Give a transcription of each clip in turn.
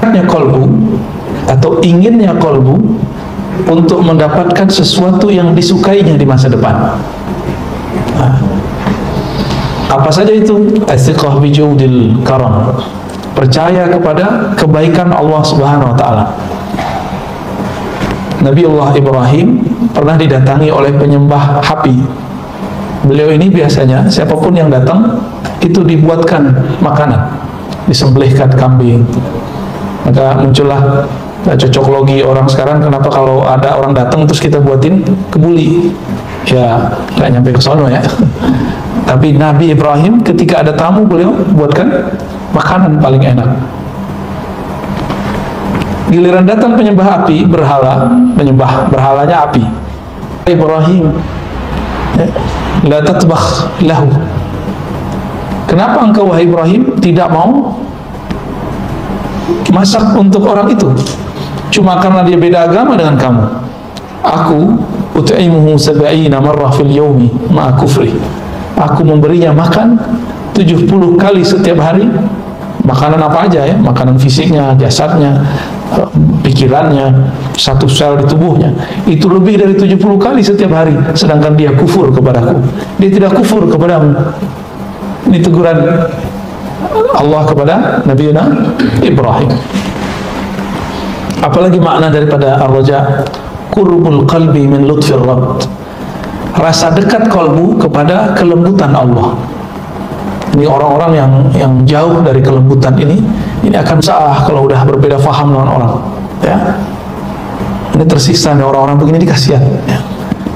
tekadnya kolbu atau inginnya kolbu untuk mendapatkan sesuatu yang disukainya di masa depan. Nah, apa saja itu? As-siqah bi judil karam, percaya kepada kebaikan Allah Subhanahu wa taala. Nabiullah Ibrahim pernah didatangi oleh penyembah api. Beliau ini biasanya siapapun yang datang itu dibuatkan makanan, disembelihkan kambing. Maka muncullah cocok logi orang sekarang, kenapa kalau ada orang datang terus kita buatin kebuli? Ya nggak nyampe ke sono ya. Tapi Nabi Ibrahim ketika ada tamu, beliau buatkan makanan paling enak. Giliran datang penyembah api, berhala, penyembah berhalanya api. Ibrahim, la tatbakh lahu. Kenapa engkau wahai Ibrahim tidak mau masak untuk orang itu? Cuma karena dia beda agama dengan kamu. Aku ut'imuhu sab'ina marrah fil yawmi ma'a kufri. Aku memberinya makan 70 kali setiap hari. Makanan apa aja ya? Makanan fisiknya, jasadnya, pikirannya, satu sel di tubuhnya. Itu lebih dari 70 kali setiap hari. Sedangkan dia kufur kepadaku. Dia tidak kufur kepadamu. Ini teguran Allah kepada Nabi Ibrahim. Apalagi makna daripada ar-raja? Qurbul qalbi min lutfir rabb. Rasa dekat kalbu kepada kelembutan Allah. Ini orang-orang yang jauh dari kelembutan ini akan salah kalau udah berbeda faham dengan orang. Ya, ini tersisa nih orang-orang begini, dikasihan. Ya.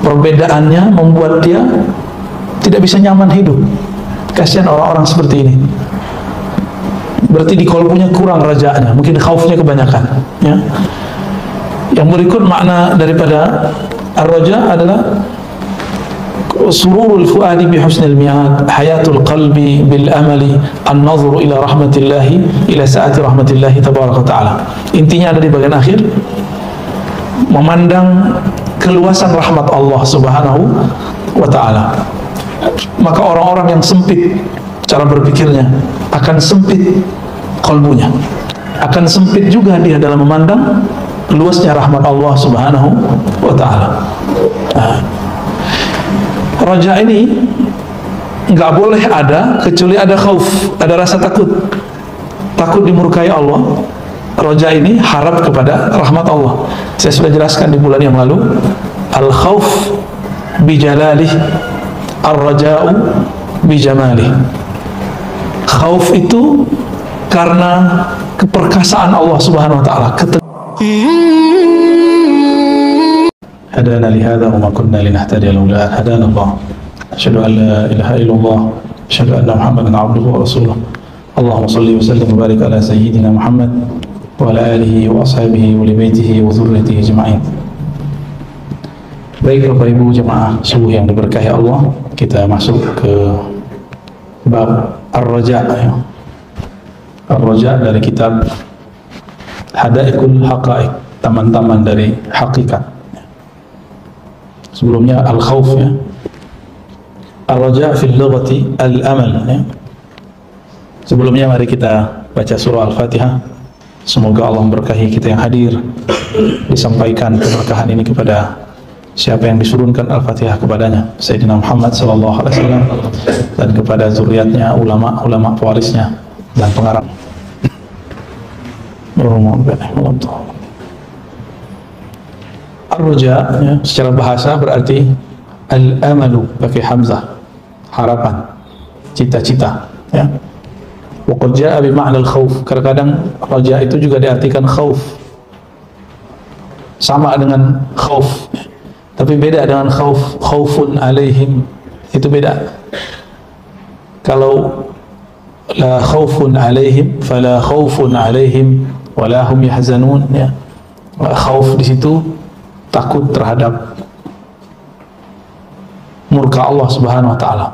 Perbedaannya membuat dia tidak bisa nyaman hidup. Kasihan orang-orang seperti ini. Berarti di kalbunya kurang rajanya, mungkin khaufnya kebanyakan. Ya. Yang berikut makna daripada ar-raja adalah sururul fuadi bi husnil mi'ad, hayatul qalbi bil amali, an-nazru ila rahmatillahi, ila sa'ati rahmatillahi tabaraka ta'ala. Intinya ada di bagian akhir, memandang keluasan rahmat Allah Subhanahu wa ta'ala. Maka orang-orang yang sempit cara berpikirnya akan sempit kalbunya, akan sempit juga dia dalam memandang luasnya rahmat Allah Subhanahu wa ta'ala. Raja ini nggak boleh ada kecuali ada khauf, ada rasa takut, takut dimurkai Allah. Raja ini harap kepada rahmat Allah. Saya sudah jelaskan di bulan yang lalu, al khauf bi jalalih, ar raja'u bi jamalih. Khauf itu karena keperkasaan Allah Subhanahu wa taala. هدانا لهذا وما كنا لنهتدي لولا أن هدانا الله أشهد أن لا إله إلا الله أشهد أن محمدا عبده ورسوله اللهم صل وسلم وبارك على سيدنا محمد وعلى آله وأصحابه ولبيته وذريته أجمعين. Baik Bapak Ibu jemaah subuh yang diberkahi Allah, kita masuk ke bab Ar-Raja ya. Ar-Raja dari kitab Hadaikul Haqaiq, taman-taman dari hakikat. Sebelumnya al-khawf ya. Ar-raja fil lughati al-amal ya. Sebelumnya mari kita baca surah Al-Fatihah. Semoga Allah memberkahi kita yang hadir, disampaikan keberkahan ini kepada siapa yang disurunkan Al-Fatihah kepadanya, Sayyidina Muhammad sallallahu alaihi wasallam, dan kepada zuriatnya, ulama-ulama pewarisnya dan pengarang. Ar-raja ya, secara bahasa berarti al-amalu, pakai hamzah, harapan, cita-cita ya. Wa qad jaa bi ma'na al-khauf. Kadang-kadang raja itu juga diartikan khauf, sama dengan khauf, tapi beda dengan khauf. Khaufun alaihim itu beda. Kalau la khaufun alaihim fala khaufun alaihim wala hum yahzanun ya. Khauf di situ takut terhadap murka Allah Subhanahu wa taala.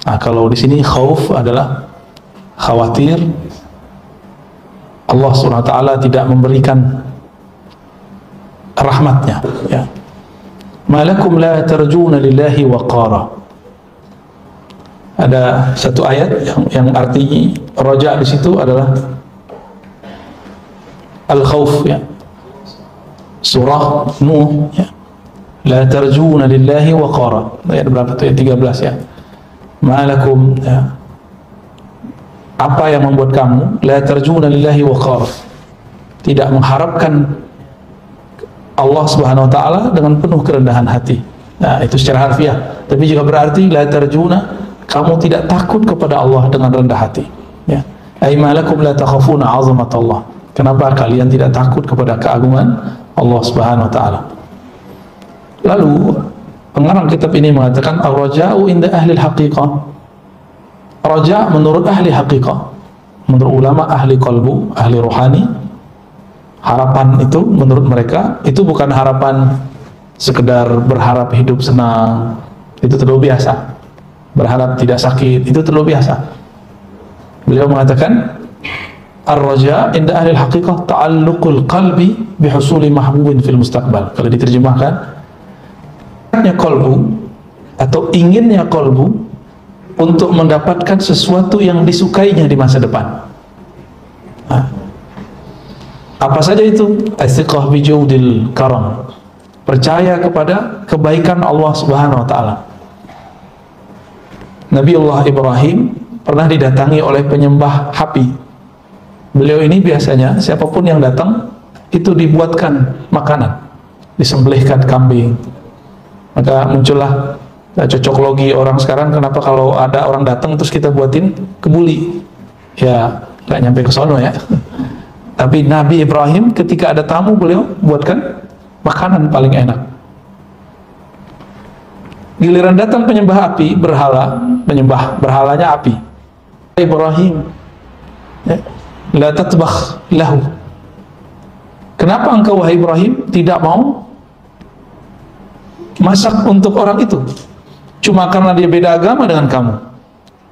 Nah, kalau di sini khauf adalah khawatir Allah Subhanahu wa taala tidak memberikan rahmatnya ya. Malakum la tarjuna lillahi waqara. Ada satu ayat yang arti raja di situ adalah Al-Khawf ya. Surah Nuh ya. La tarjuna lillahi waqara. Ayat berapa tuh? Ayat 13 ya. Ma'alakum ya. Apa yang membuat kamu la tarjuna lillahi waqara, tidak mengharapkan Allah Subhanahu wa taala dengan penuh kerendahan hati. Nah, itu secara harfiah. Tapi juga berarti la tarjuna, kamu tidak takut kepada Allah dengan rendah hati. Ya. Ai malakum la takhafuna 'azamatallah. Kenapa kalian tidak takut kepada keagungan Allah Subhanahu wa taala? Lalu pengarang kitab ini mengatakan ar-raja'u inda ahli al-haqiqah. Raja menurut ahli haqiqah, menurut ulama ahli qalbu, ahli rohani, harapan itu menurut mereka itu bukan harapan sekedar berharap hidup senang, itu terlalu biasa. Berharap tidak sakit, itu terlalu biasa. Beliau mengatakan ar-raja inda ahli al-haqiqah ta'alluqul qalbi bihusuli mahbubin fil mustaqbal. Kalau diterjemahkan, kolbu atau inginnya kolbu untuk mendapatkan sesuatu yang disukainya di masa depan. Nah, apa saja itu? Istiqah bijudil karam, percaya kepada kebaikan Allah Subhanahu wa taala. Nabiullah Ibrahim pernah didatangi oleh penyembah api. Beliau ini biasanya siapapun yang datang itu dibuatkan makanan, disembelihkan kambing. Maka muncullah cocok logi orang sekarang, kenapa kalau ada orang datang terus kita buatin kebuli, ya nggak nyampe ke sono ya. Tapi Nabi Ibrahim ketika ada tamu beliau buatkan makanan paling enak. Giliran datang penyembah api, berhala, penyembah berhalanya api, Ibrahim ya, la tatbakh lahu, kenapa engkau wahai Ibrahim tidak mau masak untuk orang itu? Cuma karena dia beda agama dengan kamu.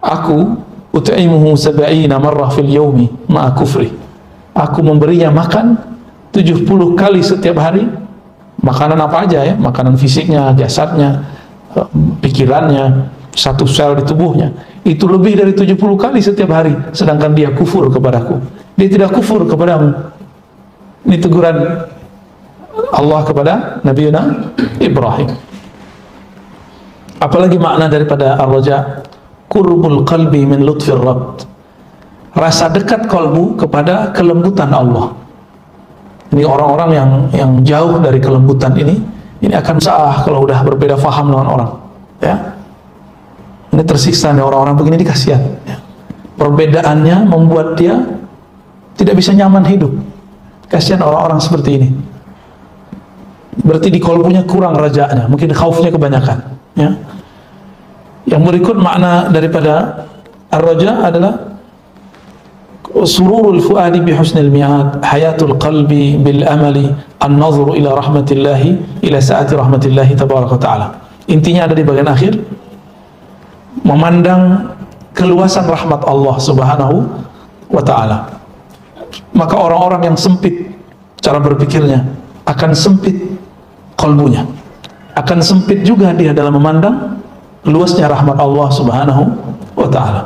Aku ut'imuhu sab'ina marrah fil yawmi ma'a kufri. Aku memberinya makan 70 kali setiap hari. Makanan apa aja ya? Makanan fisiknya, jasadnya, pikirannya, satu sel di tubuhnya. Itu lebih dari 70 kali setiap hari. Sedangkan dia kufur kepadaku. Dia tidak kufur kepadamu. Ini teguran Allah kepada Nabi Ibrahim. Apalagi makna daripada ar-raja? Qurbul qalbi min lutfir rabb, rasa dekat kalbu kepada kelembutan Allah. Ini orang-orang yang jauh dari kelembutan ini akan sah kalau udah berbeda faham dengan orang ya. Ini tersiksa nih orang-orang begini, dikasihan ya. Perbedaannya membuat dia tidak bisa nyaman hidup. Kasihan orang-orang seperti ini. Berarti di kolbunya kurang rajanya, mungkin khaufnya kebanyakan ya. Yang berikut makna daripada ar-raja adalah sururul fuadi bi husnil mi'ad, hayatul qalbi bil amali, an-nazru ila rahmatillahi, ila sa'ati rahmatillahi tabaraka ta'ala. Intinya ada di bagian akhir, memandang keluasan rahmat Allah Subhanahu wa ta'ala. Maka orang-orang yang sempit cara berpikirnya akan sempit kalbunya, akan sempit juga dia dalam memandang luasnya rahmat Allah Subhanahu wa ta'ala.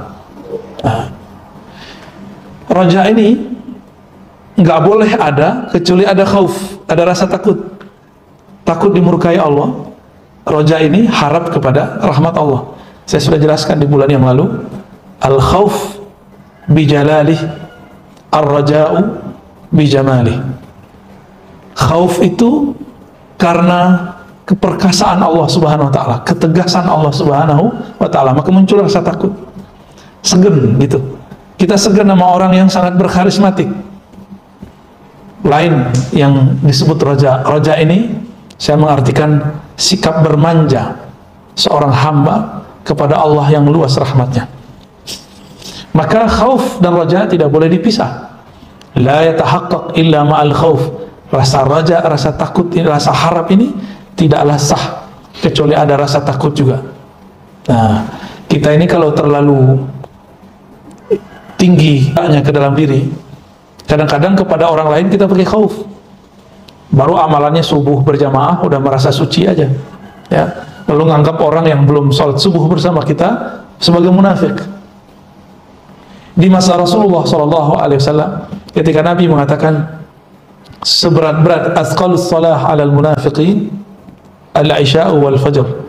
Raja ini nggak boleh ada kecuali ada khauf, ada rasa takut, takut dimurkai Allah. Raja ini harap kepada rahmat Allah. Saya sudah jelaskan di bulan yang lalu, al khauf bijalalih, ar-raja'u bijamalih. Khauf itu karena keperkasaan Allah Subhanahu wa ta'ala, ketegasan Allah Subhanahu wa ta'ala, maka muncul rasa takut, segen gitu. Kita segen sama orang yang sangat berkarismatik. Lain yang disebut raja. Raja ini saya mengartikan sikap bermanja seorang hamba kepada Allah yang luas rahmatnya. Maka khauf dan raja tidak boleh dipisah. La yatahaqqaq illa ma'al khauf. Rasa raja, rasa takut, rasa harap ini tidaklah sah kecuali ada rasa takut juga. Nah, kita ini kalau terlalu tinggi ke dalam diri, kadang-kadang kepada orang lain kita pakai khauf. Baru amalannya subuh berjamaah udah merasa suci aja, ya. Lalu nganggap orang yang belum sholat subuh bersama kita sebagai munafik. Di masa Rasulullah SAW, ketika Nabi mengatakan seberat-berat asqalus salah 'alal munafiqin al-isya wal fajr.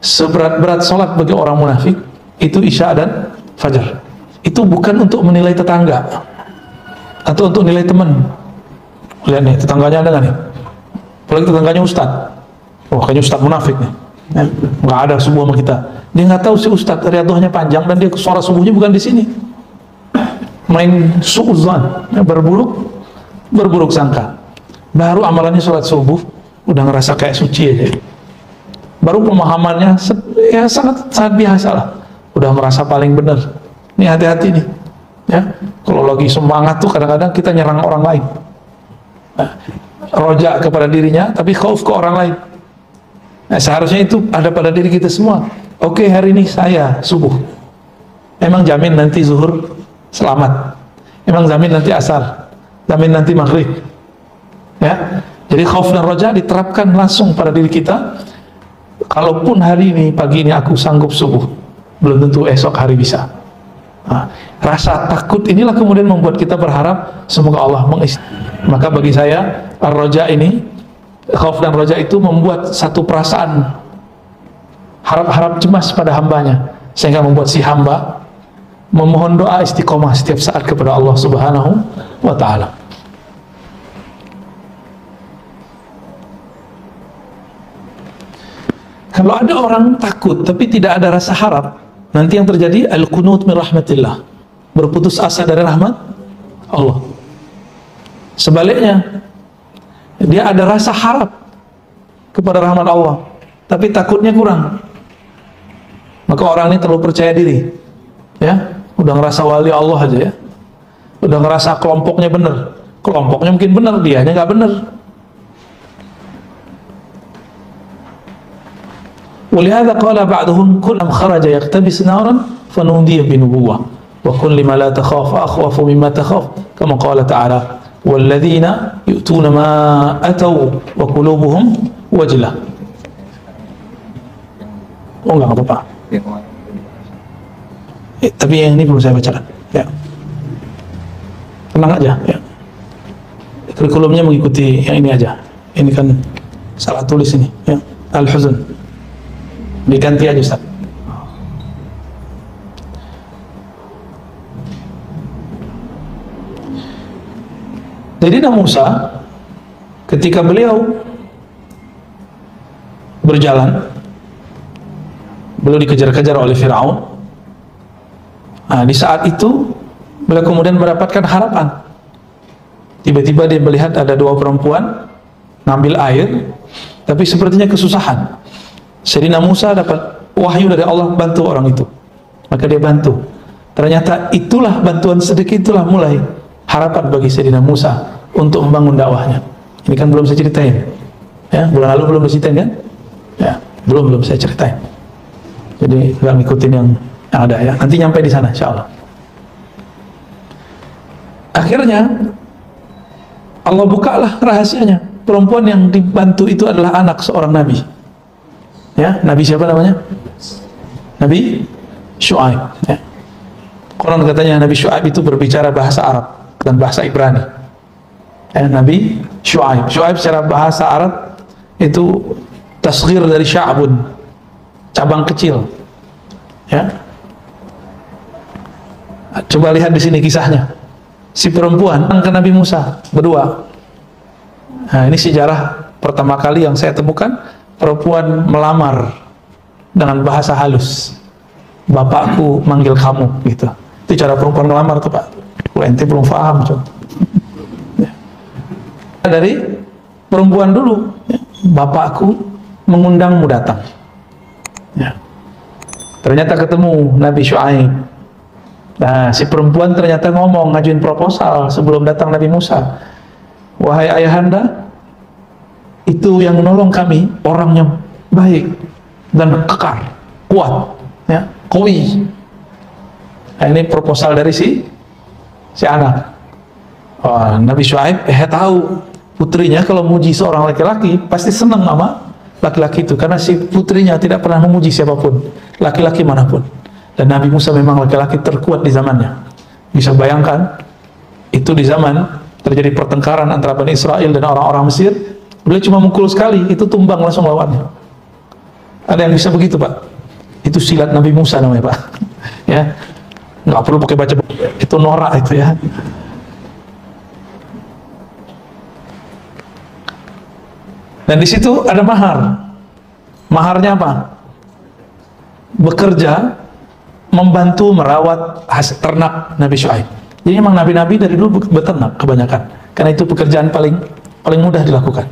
Seberat-berat salat bagi orang munafik itu isya dan fajar. Itu bukan untuk menilai tetangga atau untuk nilai teman. Lihat nih, tetangganya ada nggak nih? Apalagi tetangganya ustad. Oh, kayaknya ustad munafik nih. Ya, nggak ada subuh sama kita. Dia nggak tahu si ustad riyadhahnya panjang dan dia suara subuhnya bukan di sini. Main suuzan, ya, berburuk sangka. Baru amalannya sholat subuh udah ngerasa kayak suci aja. Baru pemahamannya ya sangat biasa lah. Udah merasa paling benar. Ini hati-hati nih. Ya, kalau lagi semangat tuh kadang-kadang kita nyerang orang lain. Nah, roja kepada dirinya, tapi khauf ke orang lain. Nah, seharusnya itu ada pada diri kita semua. Oke, hari ini saya subuh. Emang jamin nanti zuhur selamat. Emang jamin nanti asar. Jamin nanti maghrib. Ya, jadi khauf dan roja diterapkan langsung pada diri kita. Kalaupun hari ini, pagi ini aku sanggup subuh, belum tentu esok hari bisa. Nah, rasa takut inilah kemudian membuat kita berharap semoga Allah mengisi. Maka bagi saya ar-roja ini, khauf dan roja itu membuat satu perasaan harap-harap cemas pada hambanya, sehingga membuat si hamba memohon doa istiqomah setiap saat kepada Allah Subhanahu wa ta'ala. Kalau ada orang takut tapi tidak ada rasa harap, nanti yang terjadi al-qunut min rahmatillah, berputus asa dari rahmat Allah. Sebaliknya, dia ada rasa harap kepada rahmat Allah, tapi takutnya kurang. Maka orang ini terlalu percaya diri, ya, udah ngerasa wali Allah aja ya, udah ngerasa kelompoknya benar, kelompoknya mungkin benar, dianya nggak benar. ولهذا قال بعضهم كل من خرج يقتبس نارا فنوديه بنبوة وكل ما لا تخاف أخوف مما تخاف كما قال تعالى والذين يؤتون ما أتوا وقلوبهم وجلة. Oh enggak apa-apa. Tapi yang ini belum saya bacakan. Ya. Tenang aja. Ya. Kurikulumnya mengikuti yang ini aja. Ini kan salah tulis ini. Ya. Al-Huzn. Diganti aja Ustaz. Jadi Nabi Musa ketika beliau berjalan, beliau dikejar-kejar oleh Firaun. Nah, di saat itu beliau kemudian mendapatkan harapan. Tiba-tiba dia melihat ada dua perempuan ngambil air, tapi sepertinya kesusahan. Sayyidina Musa dapat wahyu dari Allah, bantu orang itu. Maka dia bantu. Ternyata itulah bantuan sedikit, itulah mulai harapan bagi Sayyidina Musa untuk membangun dakwahnya. Ini kan belum saya ceritain. Ya, bulan lalu belum diceritain kan? Ya, belum saya ceritain. Jadi nggak ngikutin yang ada ya. Nanti nyampe di sana insyaallah. Akhirnya Allah bukalah rahasianya. Perempuan yang dibantu itu adalah anak seorang nabi. Ya, Nabi siapa namanya? Nabi Syuaib. Ya. Konon katanya Nabi Syuaib itu berbicara bahasa Arab dan bahasa Ibrani. Ya, Nabi Syuaib. Syuaib secara bahasa Arab itu tasghir dari sya'bun, cabang kecil. Ya. Coba lihat di sini kisahnya. Si perempuan ke Nabi Musa berdua. Nah, ini sejarah pertama kali yang saya temukan. Perempuan melamar dengan bahasa halus, bapakku manggil kamu, gitu. Itu cara perempuan melamar tuh Pak. Ente belum paham coba. Ya. Dari perempuan dulu, ya. Bapakku mengundangmu datang. Ya. Ternyata ketemu Nabi Syuaib. Nah, si perempuan ternyata ngomong, ngajuin proposal sebelum datang Nabi Musa. Wahai ayahanda, itu yang menolong kami orangnya baik dan kekar, kuat, ya, kawi. Nah, ini proposal dari si anak. Oh, Nabi Syuaib tahu putrinya kalau muji seorang laki-laki pasti senang sama laki-laki itu, karena si putrinya tidak pernah memuji siapapun, laki-laki manapun. Dan Nabi Musa memang laki-laki terkuat di zamannya. Bisa bayangkan itu di zaman terjadi pertengkaran antara Bani Israel dan orang-orang Mesir, beliau cuma mukul sekali, itu tumbang langsung lawannya. Ada yang bisa begitu, Pak? Itu silat Nabi Musa namanya, Pak. Ya, nggak perlu pakai baca buku, itu norak itu ya. Dan di situ ada mahar. Maharnya apa? Bekerja, membantu merawat hasil ternak Nabi Syuaib. Jadi memang nabi-nabi dari dulu beternak kebanyakan, karena itu pekerjaan paling mudah dilakukan.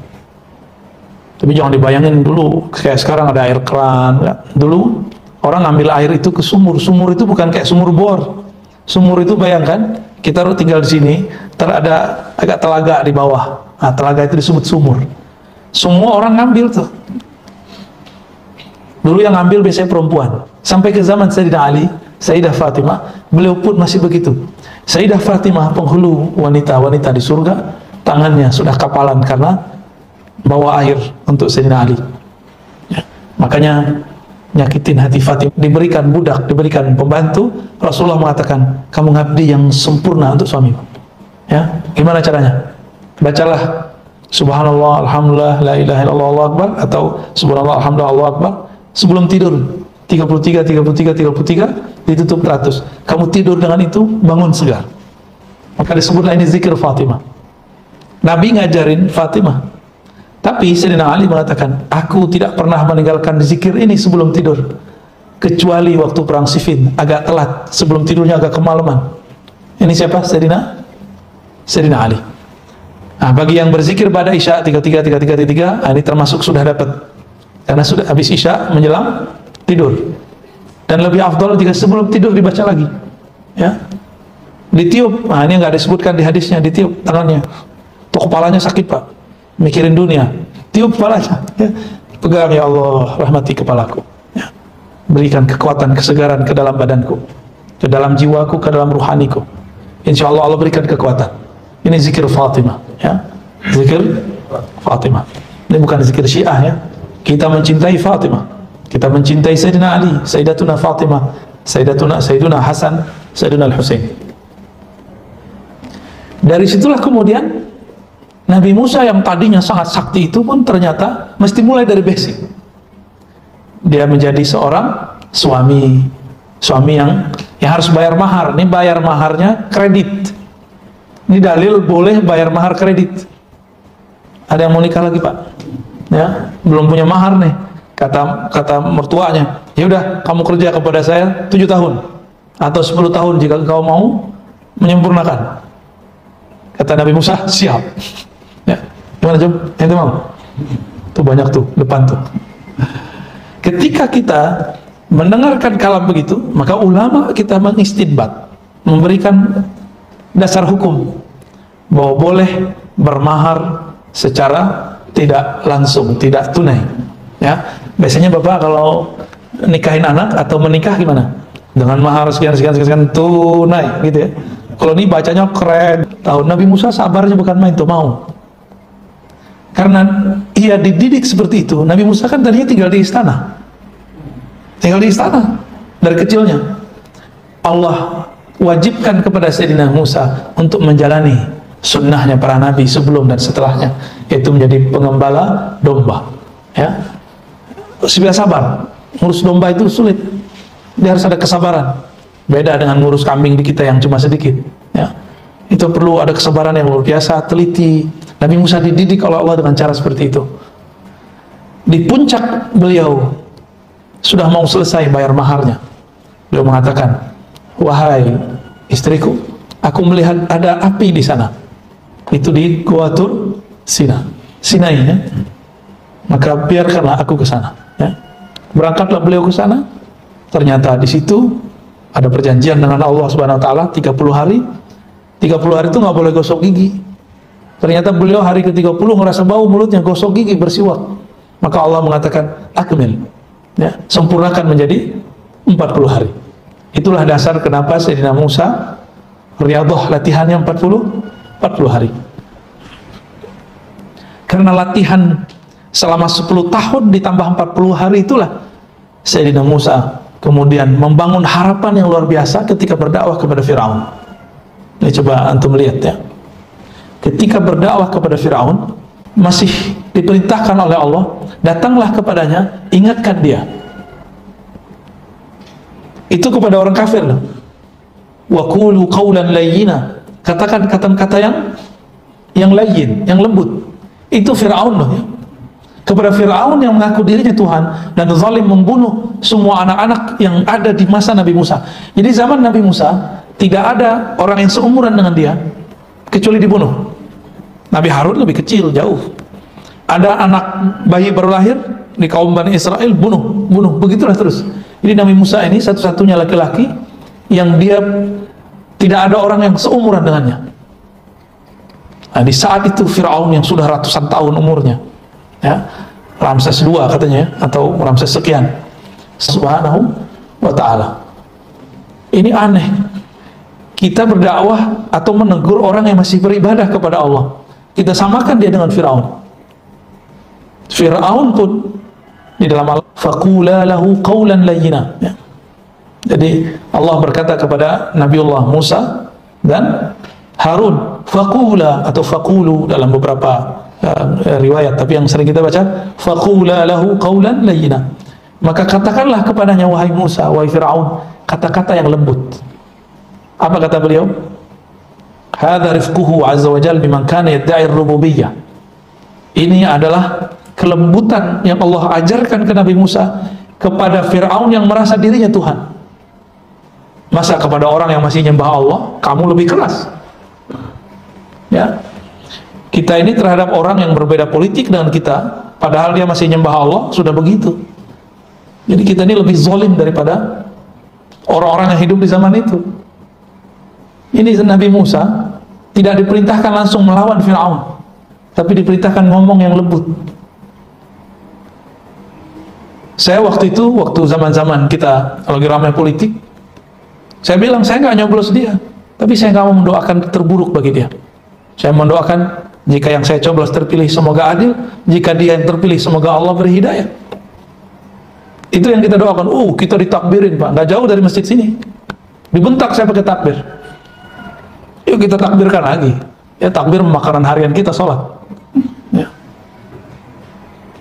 Tapi jangan dibayangin dulu kayak sekarang ada air keran. Dulu orang ngambil air itu ke sumur. Sumur itu bukan kayak sumur bor. Sumur itu bayangkan kita tinggal di sini, ada agak telaga di bawah. Nah, telaga itu disebut sumur. Semua orang ngambil tuh. Dulu yang ngambil biasanya perempuan. Sampai ke zaman Sayyidina Ali, Sayyidah Fatimah, beliau pun masih begitu. Sayyidah Fatimah, penghulu wanita-wanita di surga, tangannya sudah kapalan karena bawa air untuk Sayyidina Ali. Ya. Makanya nyakitin hati Fatimah, diberikan budak, diberikan pembantu. Rasulullah mengatakan, kamu ngabdi yang sempurna untuk suamimu. Ya, gimana caranya? Bacalah Subhanallah, Alhamdulillah, La ilaha illallah, Allahu Akbar, atau Subhanallah, Alhamdulillah, Allahu Akbar sebelum tidur. 33, 33, 33 ditutup 100. Kamu tidur dengan itu, bangun segar. Maka disebutlah ini zikir Fatimah. Nabi ngajarin Fatimah. Tapi Sayyidina Ali mengatakan, aku tidak pernah meninggalkan zikir ini sebelum tidur, kecuali waktu perang Siffin, agak telat, sebelum tidurnya agak kemalaman. Ini siapa? Sayyidina Ali. Nah, bagi yang berzikir pada Isya 33, 33, 33, ini termasuk sudah dapat. Karena sudah habis Isya menjelang tidur. Dan lebih afdal jika sebelum tidur dibaca lagi. Ya. Ditiup. Nah, ini nggak disebutkan di hadisnya, ditiup tangannya. Tuh kepalanya sakit, Pak. Mikirin dunia. Tiup kepalanya. Ya. Pegang, ya Allah, rahmati kepalaku. Ya. Berikan kekuatan, kesegaran ke dalam badanku, ke dalam jiwaku, ke dalam ruhaniku. Insya Allah Allah berikan kekuatan. Ini zikir Fatimah. Ya. Zikir Fatimah. Ini bukan zikir Syiah ya. Kita mencintai Fatimah. Kita mencintai Sayyidina Ali, Sayyidatuna Fatimah, Sayyiduna Hasan, Sayyiduna Al-Husain. Dari situlah kemudian Nabi Musa yang tadinya sangat sakti itu pun ternyata mesti mulai dari basic. Dia menjadi seorang suami yang harus bayar mahar. Ini bayar maharnya kredit. Ini dalil boleh bayar mahar kredit. Ada yang mau nikah lagi, Pak? Ya, belum punya mahar nih. Kata mertuanya, ya udah kamu kerja kepada saya 7 tahun atau 10 tahun jika kau mau menyempurnakan. Kata Nabi Musa, siap. Ya, gimana Jom? Ente mau? Tuh banyak tuh depan tuh. Ketika kita mendengarkan kalam begitu, maka ulama kita mengistinbat, memberikan dasar hukum bahwa boleh bermahar secara tidak langsung, tidak tunai. Ya, biasanya Bapak kalau nikahin anak atau menikah gimana? Dengan mahar sekian tunai gitu ya. Kalau ini bacanya keren. Tahu Nabi Musa sabarnya bukan main tuh, mau. Karena ia dididik seperti itu. Nabi Musa kan tadinya tinggal di istana. Tinggal di istana dari kecilnya. Allah wajibkan kepada Sayyidina Musa untuk menjalani sunnahnya para nabi sebelum dan setelahnya, yaitu menjadi pengembala domba. Ya. Sudah sabar. Ngurus domba itu sulit. Dia harus ada kesabaran. Beda dengan ngurus kambing di kita yang cuma sedikit. Ya. Itu perlu ada kesabaran yang luar biasa, teliti. Nabi Musa dididik oleh Allah dengan cara seperti itu. Di puncak beliau sudah mau selesai bayar maharnya. Beliau mengatakan, wahai istriku, aku melihat ada api di sana. Itu di Gua Tur Sinai ya. Maka biarkanlah aku ke sana. Ya. Berangkatlah beliau ke sana. Ternyata di situ ada perjanjian dengan Allah Subhanahu Wa Taala 30 hari. 30 hari itu nggak boleh gosok gigi. Ternyata beliau hari ke-30 ngerasa bau mulutnya, gosok gigi, bersiwak. Maka Allah mengatakan akmil. Ya, sempurnakan menjadi 40 hari. Itulah dasar kenapa Sayyidina Musa riyadhah latihannya 40 hari. Karena latihan selama 10 tahun ditambah 40 hari itulah Sayyidina Musa kemudian membangun harapan yang luar biasa ketika berdakwah kepada Firaun. Ini coba antum lihat ya. ketika berdakwah kepada Fir'aun, masih diperintahkan oleh Allah, datanglah kepadanya, ingatkan dia. Itu kepada orang kafir loh. Wa qulu qawlan layyina, katakan kata-kata yang layyin, yang lembut. Itu Fir'aun loh ya. Kepada Fir'aun yang mengaku dirinya Tuhan dan zalim, membunuh semua anak-anak yang ada di masa Nabi Musa. Jadi zaman Nabi Musa tidak ada orang yang seumuran dengan dia kecuali dibunuh. Nabi Harun lebih kecil jauh. Ada anak bayi baru lahir di kaum Bani Israel, bunuh, begitulah terus. Jadi Nabi Musa ini satu-satunya laki-laki yang dia tidak ada orang yang seumuran dengannya. Nah, di saat itu Fir'aun yang sudah ratusan tahun umurnya, ya, Ramses II katanya, atau Ramses sekian, subhanahu wa ta'ala. Ini aneh, kita berdakwah atau menegur orang yang masih beribadah kepada Allah, kita samakan dia dengan Fir'aun. Fir'aun pun di dalam faqula lahu qawlan layyina, ya. Jadi Allah berkata kepada Nabiullah Musa dan Harun, faqula atau faqulu dalam beberapa riwayat, tapi yang sering kita baca faqula lahu qawlan layyina. Maka katakanlah kepadanya, wahai Musa, wahai Fir'aun, kata-kata yang lembut. Apa kata beliau? Hadza rifquhu azza wa jalla biman kana yadda'i ar-rububiyyah. Ini adalah kelembutan yang Allah ajarkan ke Nabi Musa kepada Fir'aun yang merasa dirinya Tuhan. Masa kepada orang yang masih nyembah Allah kamu lebih keras? Ya, kita ini terhadap orang yang berbeda politik dengan kita, padahal dia masih nyembah Allah, sudah begitu. Jadi kita ini lebih zalim daripada orang-orang yang hidup di zaman itu. Ini Nabi Musa tidak diperintahkan langsung melawan Fir'aun, tapi diperintahkan ngomong yang lembut. Saya waktu itu, waktu zaman-zaman kita lagi ramai politik, saya bilang saya nggak nyoblos dia, tapi saya nggak mau mendoakan terburuk bagi dia. Saya mendoakan jika yang saya coblos terpilih semoga adil, jika dia yang terpilih semoga Allah beri hidayah. Itu yang kita doakan. Kita ditakbirin Pak, nggak jauh dari masjid sini, dibentak saya pakai takbir. Yuk kita takbirkan lagi. Ya, takbir makanan harian kita, sholat. Ya.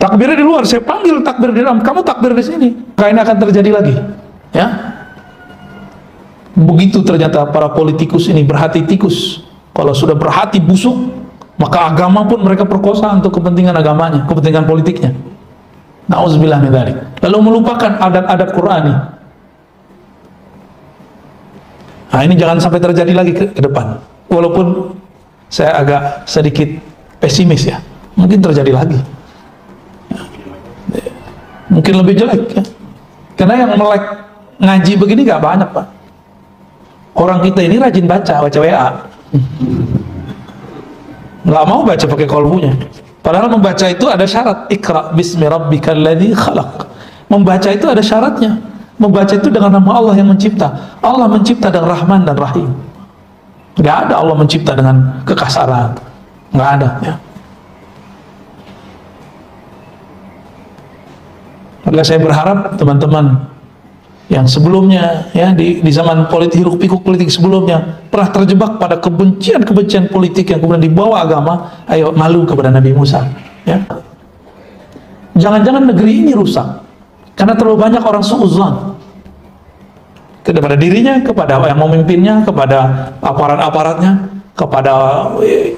Takbirnya di luar, saya panggil takbir di dalam. Kamu takbir di sini, maka ini akan terjadi lagi. Ya. Begitu ternyata para politikus ini berhati tikus. Kalau sudah berhati busuk, maka agama pun mereka perkosa untuk kepentingan agamanya, kepentingan politiknya. Nauzubillah min dzalik. Lalu melupakan adat-adat Qur'ani. Nah, ini jangan sampai terjadi lagi ke depan. Walaupun saya agak sedikit pesimis ya, mungkin terjadi lagi. Mungkin lebih jelek ya. Karena yang melek ngaji begini gak banyak Pak. Orang kita ini rajin baca WA. Nggak mau baca pakai kolbunya. Padahal membaca itu ada syarat. Iqra bismi rabbikal ladzi khalaq. Membaca itu ada syaratnya. Membaca itu dengan nama Allah yang mencipta. Allah mencipta dengan Rahman dan Rahim. Nggak ada Allah mencipta dengan kekasaran. Nggak ada ya. Maka saya berharap teman-teman yang sebelumnya ya di zaman politik, hiruk pikuk politik sebelumnya pernah terjebak pada kebencian politik yang kemudian dibawa agama, ayo malu kepada Nabi Musa ya. Jangan-jangan negeri ini rusak karena terlalu banyak orang suudzon kepada dirinya, kepada yang memimpinnya, kepada aparat-aparatnya, kepada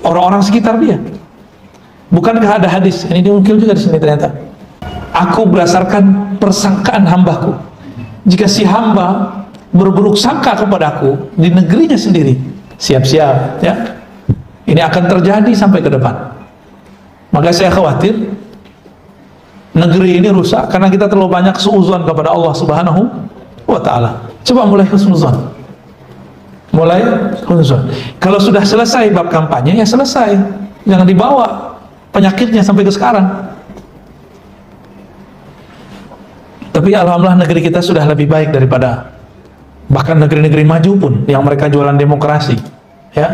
orang-orang sekitar dia. Bukankah ada hadis ini diungkil juga di sini ternyata, aku berdasarkan persangkaan hambaku. Jika si hamba berburuk sangka kepadaku di negerinya sendiri, siap-siap ya, ini akan terjadi sampai ke depan. Maka saya khawatir negeri ini rusak karena kita terlalu banyak suudzon kepada Allah Subhanahu wa ta'ala. Coba mulai husnuzon, mulai husnuzon. Kalau sudah selesai bab kampanye ya selesai, jangan dibawa penyakitnya sampai ke sekarang. Tapi alhamdulillah negeri kita sudah lebih baik daripada bahkan negeri-negeri maju pun yang mereka jualan demokrasi ya.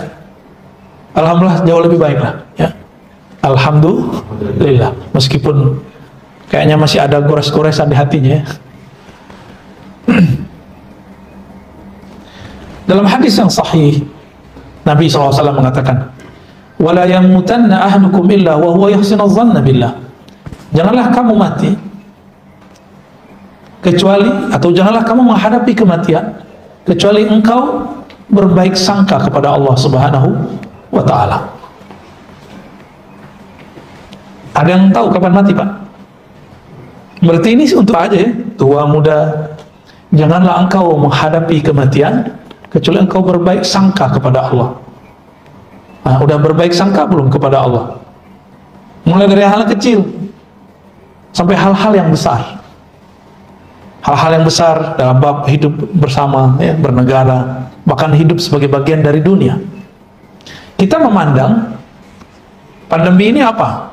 Alhamdulillah jauh lebih baik lah ya. Alhamdulillah, meskipun kayaknya masih ada gores-goresan di hatinya ya. Dalam hadis yang sahih Nabi SAW mengatakan, Wala yamutanna ahadukum illa wa huwa yahsinu dhanna billah. Janganlah kamu mati kecuali, atau janganlah kamu menghadapi kematian kecuali engkau berbaik sangka kepada Allah Subhanahu wa ta'ala. Ada yang tahu kapan mati, Pak? Berarti ini untuk aja ya, tua muda. Janganlah engkau menghadapi kematian kecuali engkau berbaik sangka kepada Allah. Nah, udah berbaik sangka belum kepada Allah? Mulai dari hal kecil sampai hal-hal yang besar. Hal-hal yang besar dalam bab hidup bersama, ya, bernegara, bahkan hidup sebagai bagian dari dunia. Kita memandang pandemi ini apa?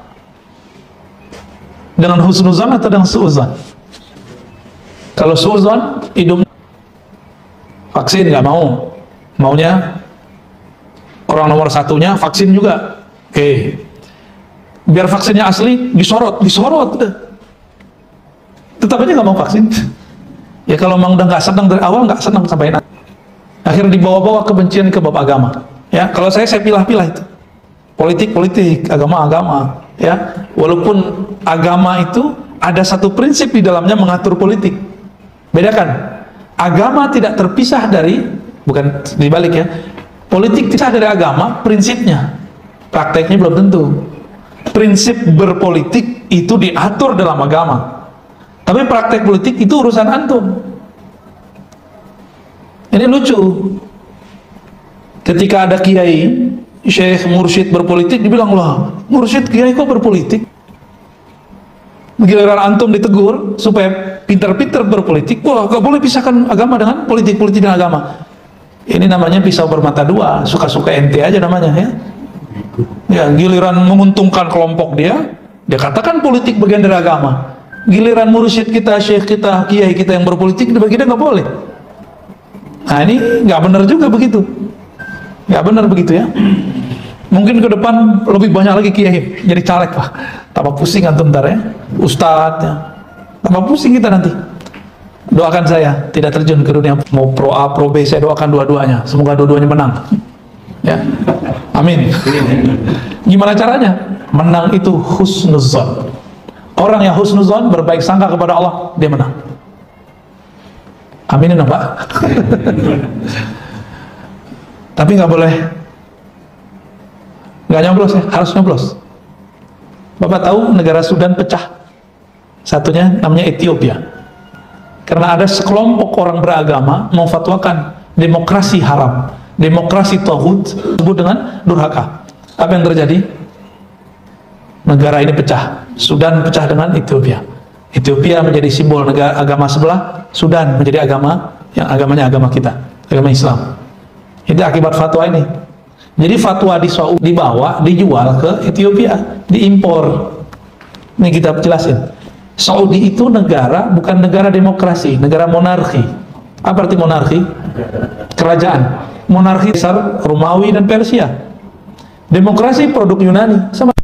Dengan husnuzan atau dengan suuzan? Kalau suuzan, hidup vaksin nggak mau, maunya orang nomor satunya vaksin juga. Oke, biar vaksinnya asli disorot, tetap aja nggak mau vaksin. Ya kalau memang udah nggak senang dari awal, nggak senang sampai nanti. Akhirnya dibawa-bawa kebencian ke bab agama. Ya, kalau saya pilah-pilah itu. Politik, agama, ya. Walaupun agama itu ada satu prinsip di dalamnya mengatur politik. Bedakan. Agama tidak terpisah dari, bukan dibalik ya. Politik pisah dari agama, prinsipnya. Prakteknya belum tentu. Prinsip berpolitik itu diatur dalam agama. Tapi praktek politik itu urusan antum. Ini lucu. Ketika ada kiai, syekh, mursyid berpolitik, dibilang, lah, mursyid kiai kok berpolitik? Giliran antum ditegur supaya pintar-pintar berpolitik, wah, gak boleh pisahkan agama dengan politik dan agama. Ini namanya pisau bermata dua, suka-suka ente aja namanya, ya. Ya, giliran menguntungkan kelompok dia katakan politik bagian dari agama. Giliran mursyid kita, syekh kita, kiai kita yang berpolitik, bagi dia nggak boleh. Nah, ini nggak benar juga begitu. Nggak benar begitu ya. Mungkin ke depan lebih banyak lagi kiai jadi caleg, Pak. Tambah pusing antum ntar ya. Ustadz ya. Tambah pusing kita nanti. Doakan saya tidak terjun ke dunia mau pro A, pro B, saya doakan dua-duanya. Semoga dua-duanya menang. Ya. Amin. Gimana caranya? Menang itu husnuzon. Orang yang husnuzon, berbaik sangka kepada Allah, dia menang. Aminin dong, Pak. Tapi nggak boleh, nggak nyoblos ya, harus nyoblos. Bapak tahu negara Sudan pecah, satunya namanya Ethiopia, karena ada sekelompok orang beragama memfatwakan demokrasi haram, demokrasi tauhid, disebut dengan durhaka. Apa yang terjadi? Negara ini pecah. Sudan pecah dengan Ethiopia. Ethiopia menjadi simbol negara agama sebelah, Sudan menjadi agama yang agamanya agama kita, agama Islam. Itu akibat fatwa ini. Jadi fatwa di Saudi dibawa, dijual ke Ethiopia, diimpor. Ini kita jelasin. Saudi itu negara, bukan negara demokrasi, negara monarki. Apa arti monarki? Kerajaan. Monarki besar Romawi dan Persia. Demokrasi produk Yunani. Sama.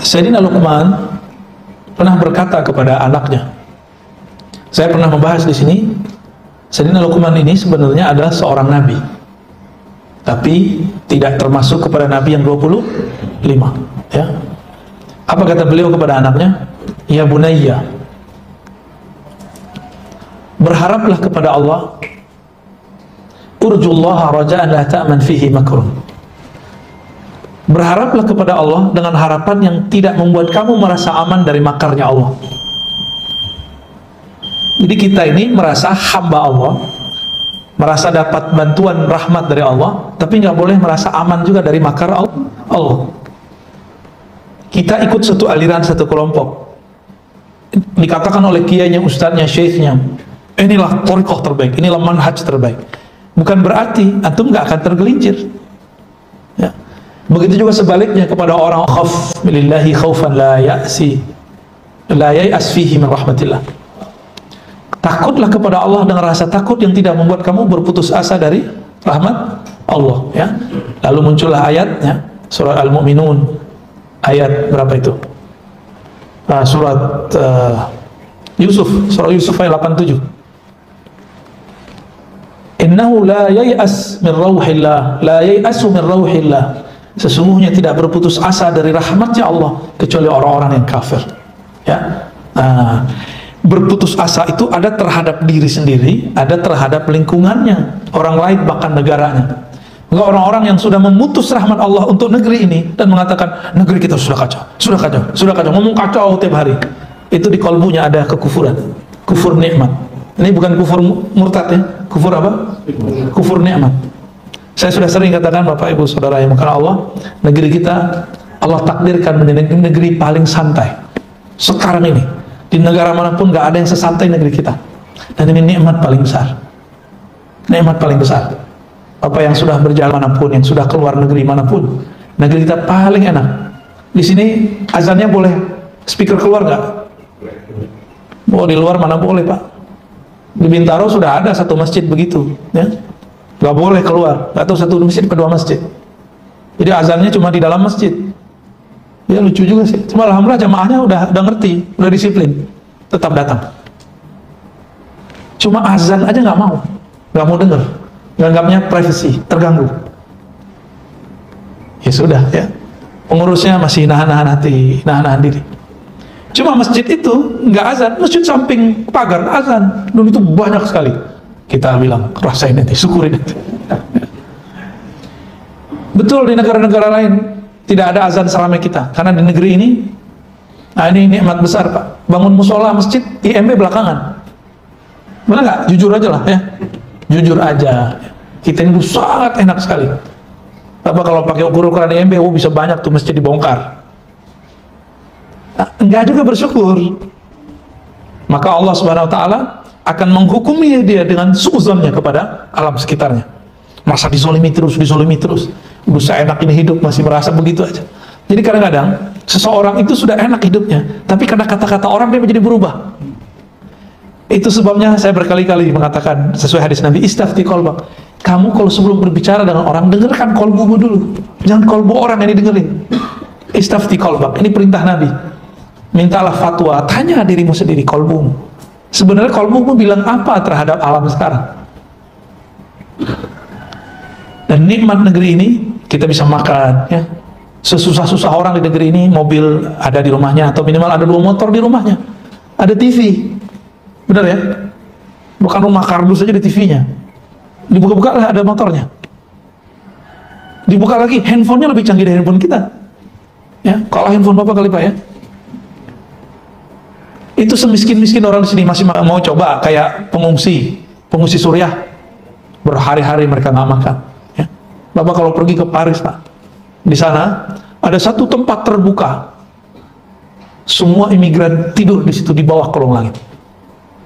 Sayyidina Luqman pernah berkata kepada anaknya. Saya pernah membahas di sini. Sayyidina Luqman ini sebenarnya adalah seorang nabi, tapi tidak termasuk kepada nabi yang 25. Ya. Apa kata beliau kepada anaknya? Ya bunayya, berharaplah kepada Allah. Urjullaha raja'an la ta'man fihi makrun. Berharaplah kepada Allah dengan harapan yang tidak membuat kamu merasa aman dari makarnya Allah. Jadi kita ini merasa hamba Allah, merasa dapat bantuan rahmat dari Allah, tapi nggak boleh merasa aman juga dari makar Allah. Kita ikut satu aliran, satu kelompok, dikatakan oleh kiainya, ustadznya, syekhnya, inilah thariqah terbaik, inilah manhaj terbaik. Bukan berarti antum nggak akan tergelincir. Ya. Begitu juga sebaliknya kepada orang khaf lillahi khaufan la ya'as fihi min rahmatillah. Takutlah kepada Allah dengan rasa takut yang tidak membuat kamu berputus asa dari rahmat Allah. Ya. Lalu muncullah ayatnya, surah Al-Mu'minun, ayat berapa itu? Surat Yusuf, surah Yusuf ayat 87. Innahu la yai'as min rauhillah, la yai'asu min rauhillah. Sesungguhnya tidak berputus asa dari rahmatnya Allah kecuali orang-orang yang kafir. Ya. Berputus asa itu ada terhadap diri sendiri, ada terhadap lingkungannya, orang lain, bahkan negaranya. Enggak orang-orang yang sudah memutus rahmat Allah untuk negeri ini dan mengatakan negeri kita sudah kacau, ngomong kacau tiap hari. Itu di kalbunya ada kekufuran, kufur nikmat. Ini bukan kufur murtad ya, kufur apa? Kufur nikmat. Saya sudah sering katakan Bapak Ibu Saudara yang mengasihi Allah, negeri kita Allah takdirkan menjadi negeri paling santai sekarang ini. Di negara manapun gak ada yang sesantai negeri kita. Dan ini nikmat paling besar. Nikmat paling besar. Apa yang sudah berjalan manapun, yang sudah keluar negeri manapun, negeri kita paling enak. Di sini azannya boleh speaker keluar gak? Oh, di luar mana boleh Pak. Di Bintaro sudah ada satu masjid begitu, ya. Gak boleh keluar, gak tahu satu masjid kedua masjid. Jadi azannya cuma di dalam masjid. Ya lucu juga sih. Cuma alhamdulillah jamaahnya udah ngerti, udah disiplin, tetap datang. Cuma azan aja nggak mau dengar, nganggapnya privacy, terganggu. Ya sudah ya, pengurusnya masih nahan hati, nahan diri. Cuma masjid itu nggak azan, masjid samping pagar azan, dan itu banyak sekali. Kita bilang rasain nanti, syukurin nanti. Betul di negara-negara lain tidak ada azan seramai kita, karena di negeri ini, nah ini nikmat besar Pak. Bangun musola masjid IMB belakangan, benar nggak? Jujur aja lah ya, jujur aja. Kita ini sangat enak sekali. Apa kalau pakai ukuran IMB, bisa banyak tuh masjid dibongkar. Nah, enggak juga bersyukur, maka Allah Subhanahu Wa Taala akan menghukumi dia dengan suuzonnya kepada alam sekitarnya. Masa dizolimi terus, udah enak ini hidup, masih merasa begitu aja. Jadi kadang-kadang seseorang itu sudah enak hidupnya, tapi karena kata-kata orang dia menjadi berubah. Itu sebabnya saya berkali-kali mengatakan sesuai hadis Nabi, istafti qalbak. Kamu kalau sebelum berbicara dengan orang, dengarkan kolbumu dulu, jangan kolbu orang yang didengerin. Istafti qalbak, ini perintah Nabi. Mintalah fatwa, tanya dirimu sendiri, kolbumu. Sebenarnya kolbumu bilang apa terhadap alam sekarang? Dan nikmat negeri ini, kita bisa makan ya. Sesusah-susah orang di negeri ini, mobil ada di rumahnya, atau minimal ada 2 motor di rumahnya, ada TV, benar ya? Bukan rumah kardus saja di TV-nya, dibuka-buka lah ada motornya, dibuka lagi handphonenya lebih canggih dari handphone kita ya. Kalau handphone Bapak kali Pak ya. Itu semiskin-miskin orang di sini masih mau coba kayak pengungsi Suriah, berhari-hari mereka nggak makan. Bapak kalau pergi ke Paris Pak, di sana ada satu tempat terbuka, semua imigran tidur di situ di bawah kolong langit.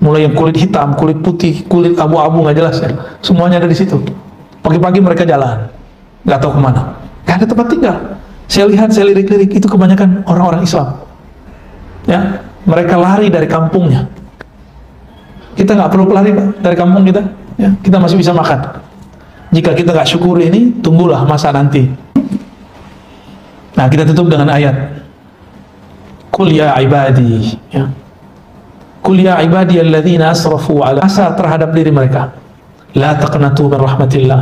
Mulai yang kulit hitam, kulit putih, kulit abu-abu nggak jelas ya, semuanya ada di situ. Pagi-pagi mereka jalan, nggak tahu kemana, nggak ada tempat tinggal. Saya lihat, saya lirik-lirik, itu kebanyakan orang-orang Islam. Ya, mereka lari dari kampungnya. Kita nggak perlu lari Pak dari kampung kita, ya, kita masih bisa makan. Jika kita nggak syukuri ini, tunggulah masa nanti. Nah, kita tutup dengan ayat Qul ya ibadi, ya. Qul ya ibadi alladzina asrafu ala asa terhadap diri mereka. La taqnatu min rahmatillah.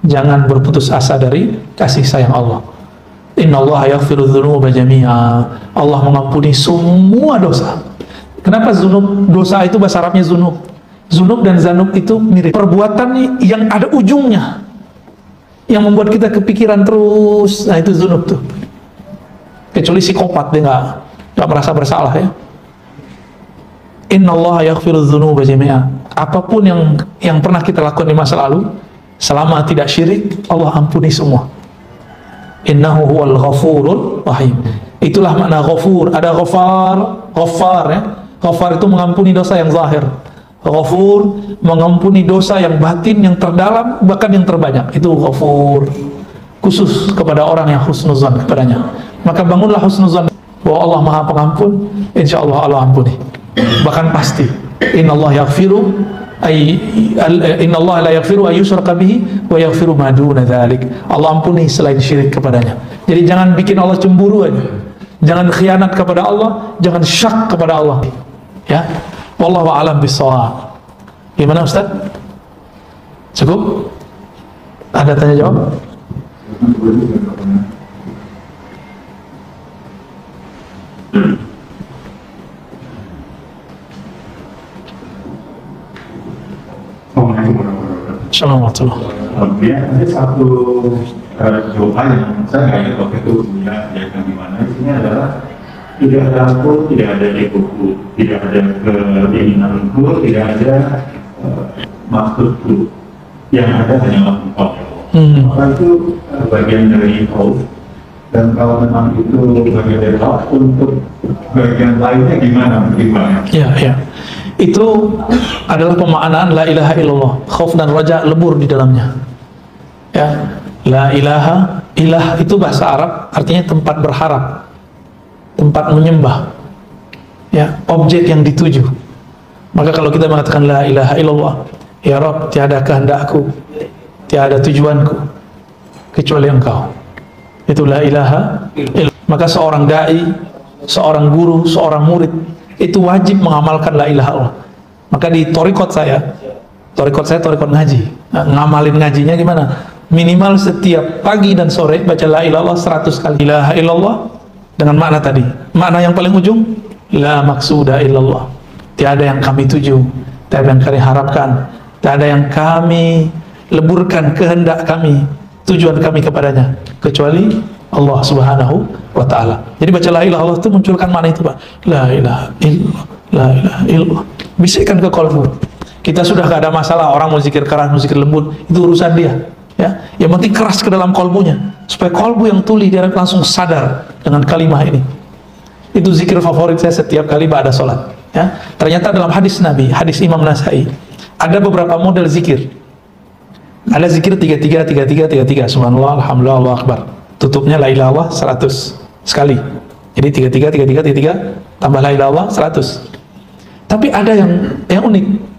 Jangan berputus asa dari kasih sayang Allah. Innallaha yaghfiru dzunuba jami'a. Allah mengampuni semua dosa. Kenapa zunub? Dosa itu bahasa Arabnya zunub. Zunub dan zanub itu mirip. Perbuatan yang ada ujungnya, yang membuat kita kepikiran terus. Nah itu zunub tuh. Kecuali psikopat, dia nggak merasa bersalah ya. Innallaha yaghfiru dzunuba jami'a. Apapun yang pernah kita lakukan di masa lalu, selama tidak syirik, Allah ampuni semua. Innahu huwal ghafurur rahim. Itulah makna ghafur. Ada ghafar ya. Ghafar itu mengampuni dosa yang zahir. Ghafur mengampuni dosa yang batin, yang terdalam, bahkan yang terbanyak. Itu ghafur. Khusus kepada orang yang husnuzan kepadanya. Maka bangunlah husnuzan bahwa Allah Maha Pengampun, insya Allah Allah ampuni. Bahkan pasti. Innallaha yaghfiru Innallaha la yaghfiru ayyushraka bihi wa yaghfiru ma duna dzalik. Allah ampuni selain syirik kepadanya. Jadi jangan bikin Allah cemburu aja. Jangan khianat kepada Allah, jangan syak kepada Allah. Ya. Wallahu a'lam bissawab. Gimana Ustaz? Cukup? Ada tanya jawab? Assalamualaikum. Kemudian ada satu doa yang saya nggak ingat waktu itu dia di mana. Isinya adalah tidak ada aku, tidak ada egoku, tidak ada keinginanku, tidak ada maksudku. Yang ada hanyalah Engkau. Maka itu bagian dari kau. Dan kalau memang itu bagian dari kau, untuk bagian lainnya gimana? Ya. Itu adalah pemaknaan la ilaha illallah. Khauf dan raja lebur di dalamnya. Ya, la ilaha, ilah itu bahasa Arab artinya tempat berharap, tempat menyembah. Ya, objek yang dituju. Maka kalau kita mengatakan la ilaha illallah, ya Rabb, tiada kehendakku, tiada tujuanku kecuali Engkau. Itu la ilaha illallah. Maka seorang dai, seorang guru, seorang murid itu wajib mengamalkan la ilaha illallah. Maka di torikot saya torikot ngaji. Nah, ngamalin ngajinya gimana? Minimal setiap pagi dan sore baca la ilaha illallah 100 kali. La ilaha illallah dengan makna tadi. Makna yang paling ujung, la maksuda illallah. Tiada yang kami tuju, tiada yang kami harapkan, tiada yang kami leburkan kehendak kami, tujuan kami kepadanya kecuali Allah Subhanahu wa ta'ala. Jadi baca la ilaha illallah itu munculkan makna itu, Pak. La ilaha illallah, la ilaha illallah. Bisikkan ke kalbu. Kita sudah gak ada masalah orang mau zikir keras, mau zikir lembut, itu urusan dia. Ya, yang penting keras ke dalam kalbunya, supaya kalbu yang tuli dia langsung sadar dengan kalimah ini. Itu zikir favorit saya setiap kali ba'da sholat. Ya, ternyata dalam hadis Nabi, hadis Imam Nasai, ada beberapa model zikir. Ada zikir 33, subhanallah, alhamdulillah, Allahu akbar. Tutupnya la ilaha illallah 100 sekali. Jadi 33 tambah la ilaha illallah 100. Tapi ada yang unik.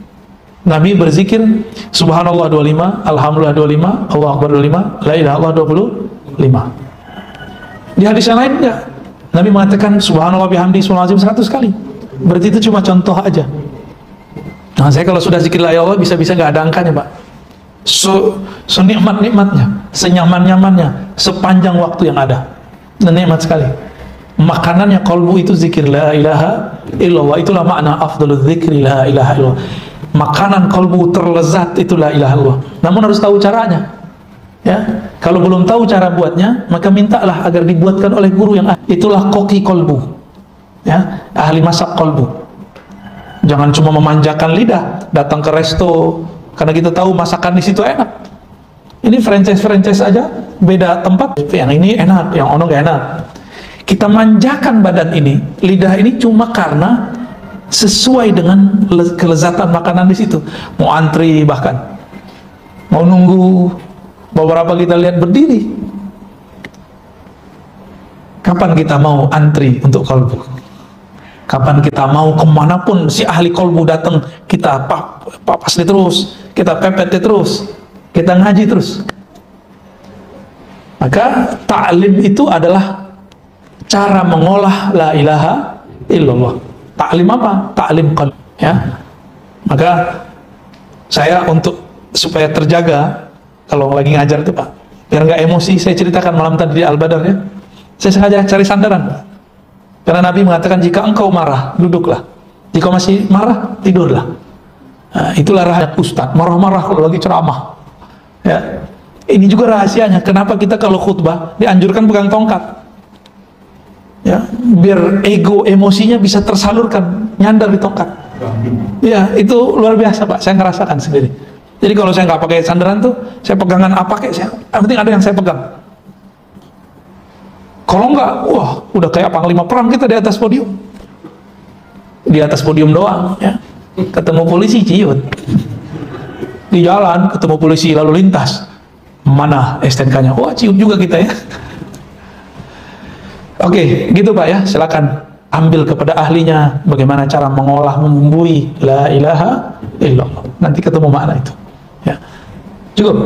Nabi berzikir subhanallah 25, alhamdulillah 25, Allahu akbar 25, la ilaha illallah 25. Di hadis yang lain enggak. Nabi mengatakan subhanallah bihamdi subhanallah 100 kali. Berarti itu cuma contoh aja. Nah, saya kalau sudah zikir la ilaha illallah bisa-bisa enggak ada angkanya, Pak. Senikmat-nikmatnya, senyaman-nyamannya, sepanjang waktu yang ada. Dan nikmat sekali. Makanannya kalbu itu zikir la ilaha illallah. Itulah makna afdalul zikri la ilaha illallah. Makanan kalbu terlezat itu la ilaha illallah. Namun harus tahu caranya. Ya, kalau belum tahu cara buatnya, maka mintalah agar dibuatkan oleh guru yang ahli. Itulah koki kalbu. Ya, ahli masak kalbu. Jangan cuma memanjakan lidah, datang ke resto karena kita tahu masakan di situ enak. Ini franchise aja, beda tempat. Yang ini enak, yang ono gak enak. Kita manjakan badan ini, lidah ini cuma karena sesuai dengan kelezatan makanan di situ. Mau antri bahkan, mau nunggu, beberapa kita lihat berdiri. Kapan kita mau antri untuk kalbu? Kapan kita mau kemanapun si ahli kalbu datang, kita papas terus, kita pepet terus, kita ngaji terus. Maka ta'lim itu adalah cara mengolah la ilaha illallah. Ta'lim apa? Ta'lim qalb, ya. Maka saya supaya terjaga kalau lagi ngajar itu Pak, biar nggak emosi, saya ceritakan malam tadi di Al-Badar ya. Saya sengaja cari sandaran Pak. Karena Nabi mengatakan jika engkau marah, duduklah. Jika masih marah, tidurlah. Nah, itulah rahasia Ustadz, marah-marah kalau lagi ceramah. Ya. Ini juga rahasianya, kenapa kita kalau khutbah dianjurkan pegang tongkat. Ya, biar ego emosinya bisa tersalurkan, nyandar di tongkat. Ya, itu luar biasa Pak, saya ngerasakan sendiri. Jadi kalau saya nggak pakai sandaran tuh, saya pegangan apa kayak saya, yang penting ada yang saya pegang. Kalau nggak, wah, udah kayak panglima perang kita di atas podium. Di atas podium doang, ya. Ketemu polisi ciut. Di jalan ketemu polisi lalu lintas. Mana STNK-nya? Wah, ciut juga kita ya. Oke, gitu Pak ya. Silakan ambil kepada ahlinya bagaimana cara mengolah, membumbui la ilaha illallah. Nanti ketemu makna itu. Ya. Cukup.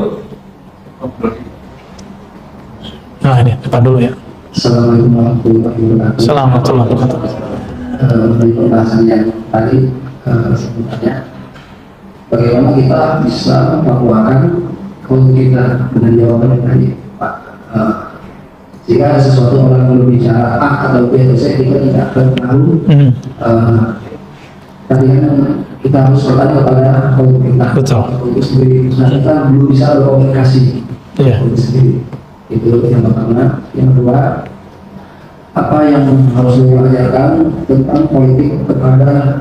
Nah, ini depan dulu ya. Assalamualaikum warahmatullahi wabarakatuh. Assalamualaikum warahmatullahi wabarakatuh. Dari pembahasan yang tadi sebenarnya bagaimana kita bisa menguatkan kalau kita dengan jawaban yang tadi Pak, jika ada sesuatu orang yang berbicara A atau B atau C, kita tidak akan tahu. Tadi kan kita harus bertanya kepada kalau kita itu sendiri, nah kita belum bisa berkomunikasi itu sendiri. Itu yang pertama. Yang kedua, apa yang harus diajarkan tentang politik kepada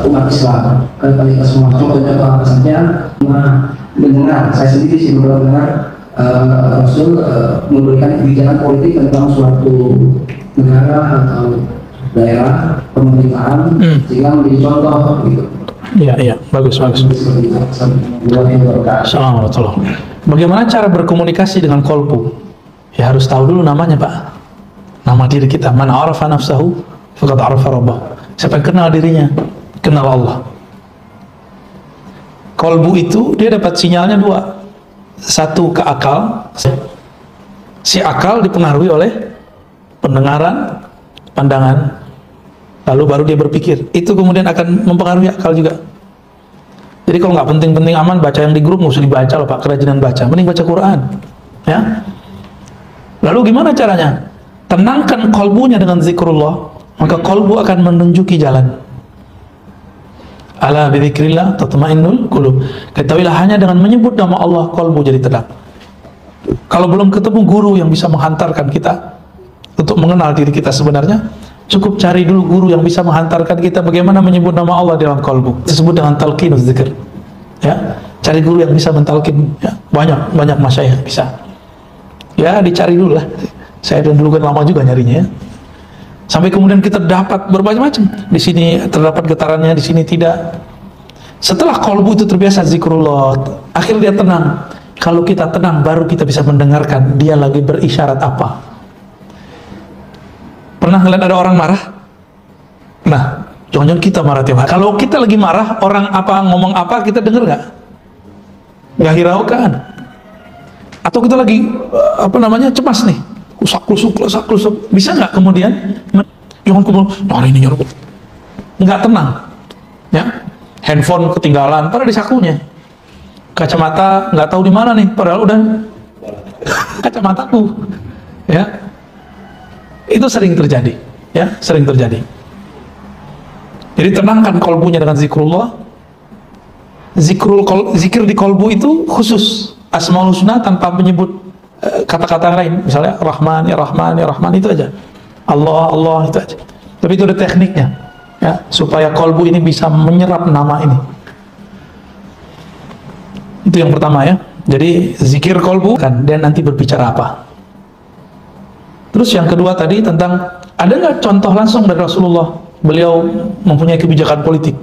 umat Islam. Kan kita semua contohnya apa saja, mendengar, saya sendiri sih mendengar Rasul memberikan kebijakan politik tentang suatu negara atau daerah pemerintahan sehingga menjadi contoh gitu. Iya, bagus. Assalamualaikum. Bagaimana cara berkomunikasi dengan kolbu? Ya harus tahu dulu namanya Pak. Nama diri kita. Man arafa nafsahu faqad arafa rabbah. Siapa yang kenal dirinya, kenal Allah. Kolbu itu dia dapat sinyalnya dua. Satu ke akal. Si akal dipengaruhi oleh pendengaran, pandangan, lalu baru dia berpikir. Itu kemudian akan mempengaruhi akal juga. Jadi kalau nggak penting-penting aman, baca yang di grup nggak usah dibaca loh Pak, kerajinan baca, mending baca Quran ya. Lalu gimana caranya? Tenangkan kolbunya dengan zikrullah, maka kolbu akan menunjuki jalan. Ala bidzikrillah tatma'innul qulub. Ketahuilah hanya dengan menyebut nama Allah kolbu jadi tenang. Kalau belum ketemu guru yang bisa menghantarkan kita untuk mengenal diri kita sebenarnya, cukup cari dulu guru yang bisa menghantarkan kita bagaimana menyebut nama Allah dalam kolbu. Disebut dengan talqinuz zikr. Ya, cari guru yang bisa mentalkin. Ya, banyak masyayikh bisa. Ya, dicari dulu lah. Saya dulu kan lama juga nyarinya. Ya. Sampai kemudian kita dapat berbagai macam. Di sini terdapat getarannya, di sini tidak. Setelah kolbu itu terbiasa zikrullah, akhirnya dia tenang. Kalau kita tenang, baru kita bisa mendengarkan dia lagi berisyarat apa. Pernah ngeliat ada orang marah? Nah, jangan-jangan kita marah tiap hari. Kalau kita lagi marah, orang apa ngomong apa kita dengar nggak? Nggak hiraukan. Atau kita lagi cemas nih, kusak-kusuk, bisa nggak kemudian? Jangan kemudian hari ini nyuruh, nggak tenang. Ya, handphone ketinggalan, padahal di sakunya. Kacamata nggak tahu di mana nih, padahal udah kacamataku. Ya. Itu sering terjadi, ya, sering terjadi. Jadi tenangkan kolbunya dengan zikrullah. Zikir di kolbu itu khusus Asmaul Husna tanpa menyebut kata-kata lain, misalnya Rahman, ya Rahman, ya Rahman, itu aja. Allah, itu aja. Tapi itu ada tekniknya, ya, supaya kolbu ini bisa menyerap nama ini. Itu yang pertama ya. Jadi zikir kolbu kan, dan nanti berbicara apa. Terus yang kedua tadi tentang, ada nggak contoh langsung dari Rasulullah beliau mempunyai kebijakan politik?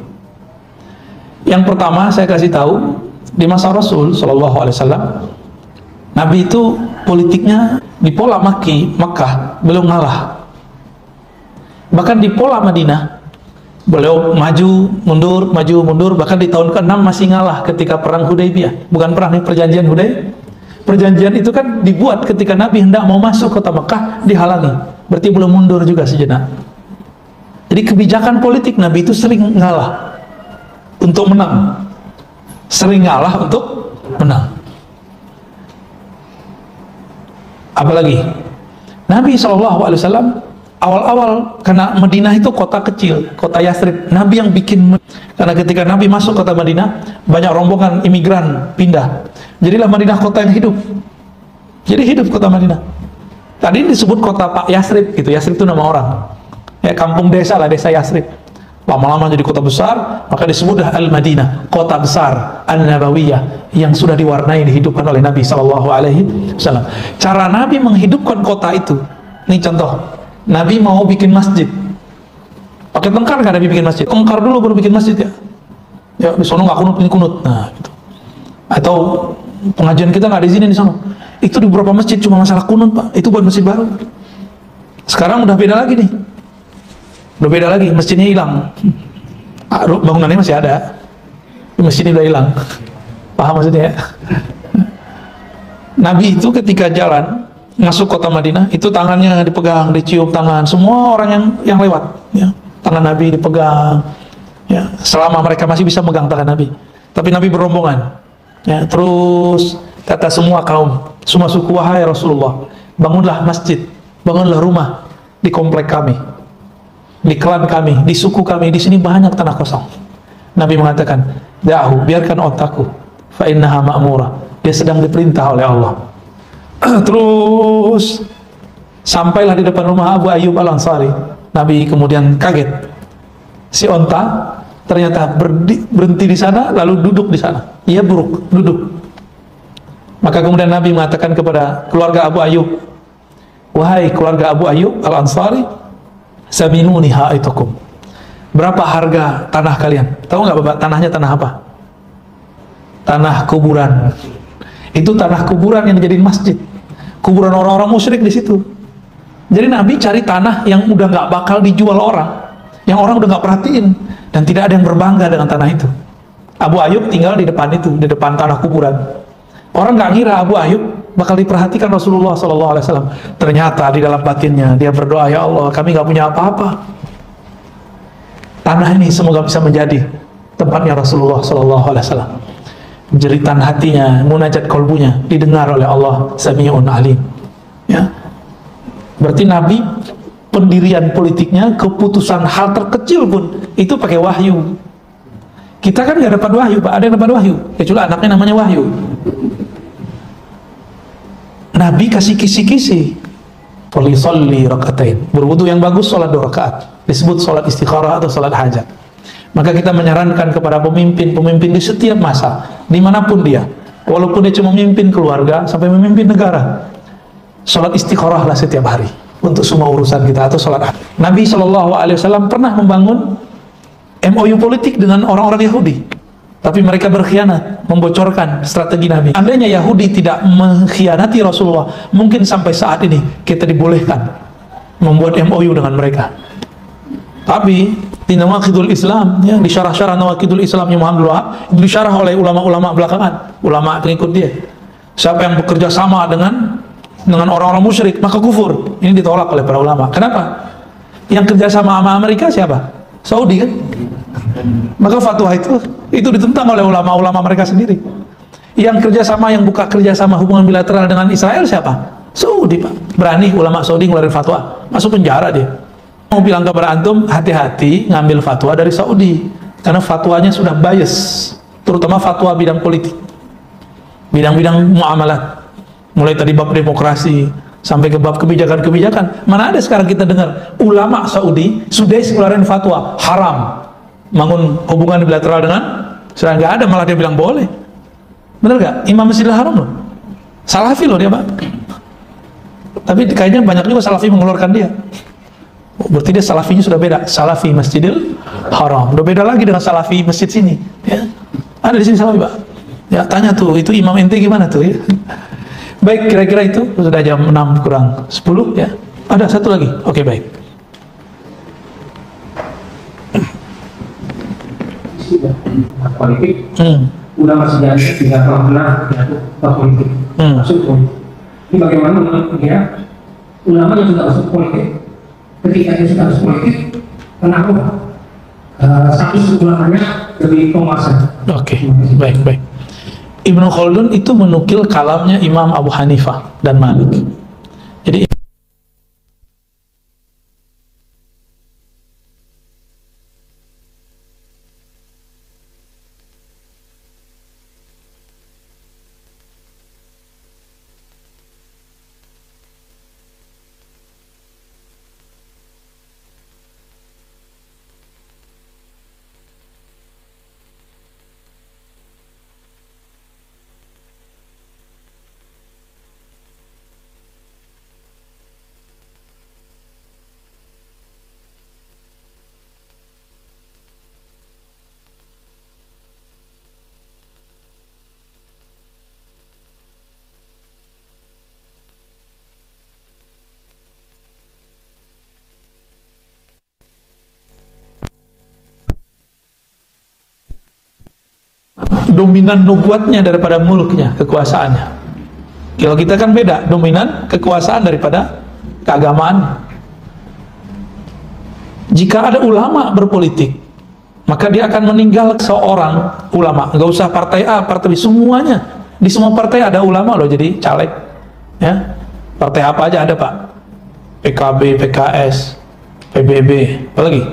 Yang pertama saya kasih tahu, di masa Rasul Shallallahu Alaihi Wasallam, Nabi itu politiknya di pola Makkah belum ngalah. Bahkan di pola Madinah beliau maju mundur, bahkan di tahun ke-6 masih ngalah ketika perang Hudaybiyah. Bukan perang, ini perjanjian Hudaybiyah. Perjanjian itu kan dibuat ketika Nabi hendak mau masuk kota Mekah, dihalangi. Berarti belum mundur juga sejenak. Jadi kebijakan politik Nabi itu sering ngalah untuk menang, sering ngalah untuk menang. Apalagi Nabi SAW awal-awal, karena Madinah itu kota kecil, kota Yathrib, Nabi yang bikin. Karena ketika Nabi masuk kota Madinah, banyak rombongan imigran pindah, jadilah Madinah kota yang hidup. Jadi hidup kota Madinah. Tadi disebut kota Pak Yathrib gitu. Yathrib itu nama orang, ya kampung desa lah, desa Yathrib. Lama-lama jadi kota besar, maka disebutlah Al-Madinah, kota besar An-Nabawiyah, yang sudah diwarnai, dihidupkan oleh Nabi SAW. Cara Nabi menghidupkan kota itu, ini contoh, Nabi mau bikin masjid, pakai tengkar nggak Nabi bikin masjid? Tengkar dulu baru bikin masjid ya. Ya di sono nggak kunut, ini kunut. Nah gitu. Atau pengajian kita nggak di sini, di sono. Itu di beberapa masjid cuma masalah kunut Pak, itu buat masjid baru. Sekarang udah beda lagi nih. Udah beda lagi, masjidnya hilang. Bangunannya masih ada, masjidnya udah hilang. Paham maksudnya ya? Nabi itu ketika jalan masuk kota Madinah, itu tangannya dipegang, dicium tangan semua orang yang lewat, ya. Tangan Nabi dipegang, ya. Selama mereka masih bisa megang tangan Nabi. Tapi Nabi berombongan, ya. Terus kata semua kaum, semua suku, wahai Rasulullah, bangunlah masjid, bangunlah rumah di komplek kami, di klan kami, di suku kami, di sini banyak tanah kosong. Nabi mengatakan, da'hu, biarkan otakku, fa innaha ma'murah, dia sedang diperintah oleh Allah. Terus sampailah di depan rumah Abu Ayyub Al-Ansari. Nabi kemudian kaget, si onta ternyata berhenti di sana, lalu duduk di sana. Ia buruk, duduk. Maka kemudian Nabi mengatakan kepada keluarga Abu Ayyub, wahai keluarga Abu Ayyub Al-Ansari, saminuni haitukum, berapa harga tanah kalian? Tahu nggak Bapak, tanahnya tanah apa? Tanah kuburan. Itu tanah kuburan yang dijadiin masjid. Kuburan orang-orang musyrik di situ. Jadi Nabi cari tanah yang udah nggak bakal dijual orang, yang orang udah nggak perhatiin, dan tidak ada yang berbangga dengan tanah itu. Abu Ayyub tinggal di depan itu, di depan tanah kuburan. Orang nggak ngira Abu Ayyub bakal diperhatikan Rasulullah SAW. Ternyata di dalam batinnya dia berdoa, ya Allah, kami nggak punya apa-apa. Tanah ini semoga bisa menjadi tempatnya Rasulullah SAW. Jeritan hatinya, munajat kolbunya didengar oleh Allah Sami'un Alim. Ya, berarti Nabi pendirian politiknya, keputusan hal terkecil pun itu pakai wahyu. Kita kan nggak dapat wahyu, Pak. Ada yang dapat wahyu, kecuali anaknya namanya Wahyu. Nabi kasih kisi-kisi. Falisolli rakaatain, berwudu yang bagus, sholat 2 rakaat, disebut sholat istikharah atau sholat hajat. Maka kita menyarankan kepada pemimpin-pemimpin di setiap masa, dimanapun dia, walaupun dia cuma memimpin keluarga sampai memimpin negara, sholat istikharahlah setiap hari untuk semua urusan kita, atau sholat hajat. Nabi SAW pernah membangun MOU politik dengan orang-orang Yahudi, tapi mereka berkhianat, membocorkan strategi Nabi. Andainya Yahudi tidak mengkhianati Rasulullah, mungkin sampai saat ini kita dibolehkan membuat MOU dengan mereka. Tapi di Nawaqidul Islam, ya, di syarah-syarah Nawaqidul Islamnya Muhammad Wahab, itu disyarah oleh ulama-ulama belakangan, ulama pengikut dia. Siapa yang bekerja sama dengan orang-orang musyrik, maka kufur. Ini ditolak oleh para ulama. Kenapa? Yang kerja sama Amerika siapa? Saudi kan? Maka fatwa itu ditentang oleh ulama-ulama mereka sendiri. Yang kerjasama, yang buka kerjasama hubungan bilateral dengan Israel siapa? Saudi, Pak. Berani ulama Saudi ngeluarin fatwa, masuk penjara dia. Mau bilang kepada antum, hati-hati ngambil fatwa dari Saudi, karena fatwanya sudah bias, terutama fatwa bidang politik, bidang-bidang muamalat, mulai tadi bab demokrasi sampai ke bab kebijakan-kebijakan. Mana ada sekarang kita dengar ulama Saudi sudah ngeluarin fatwa haram bangun hubungan bilateral dengan Israel? Nggak ada, malah dia bilang boleh. Bener nggak? Imam Masjidil Haram loh, Salafi loh dia, Pak. Tapi kayaknya banyak juga Salafi mengeluarkan dia. Berarti dia Salafinya sudah beda. Salafi Masjidil Haram udah beda lagi dengan Salafi masjid sini, ya. Ada di sini Salafi, Pak. Ya, tanya tuh, itu imam ente gimana tuh, ya. Baik, kira-kira itu sudah jam 6 kurang 10, ya. Ada satu lagi. Oke, baik. Politik ulama sejarah tidak pernah jatuh politik, masuk politik. Ini bagaimana menurut dia ulama yang sudah masuk politik, ketika dia sudah masuk politik, pengaruh status ulamanya dari penguasa. Oke, baik. Ibnu Khaldun itu menukil kalamnya Imam Abu Hanifah dan Malik. Jadi dominan nubuatnya daripada mulknya, kekuasaannya. Kalau kita kan beda, dominan kekuasaan daripada keagamaan. Jika ada ulama berpolitik, maka dia akan meninggal seorang ulama. Nggak usah partai A, partai B, semuanya. Di semua partai ada ulama loh jadi caleg. Ya, partai apa aja ada Pak. PKB, PKS, PBB, apalagi.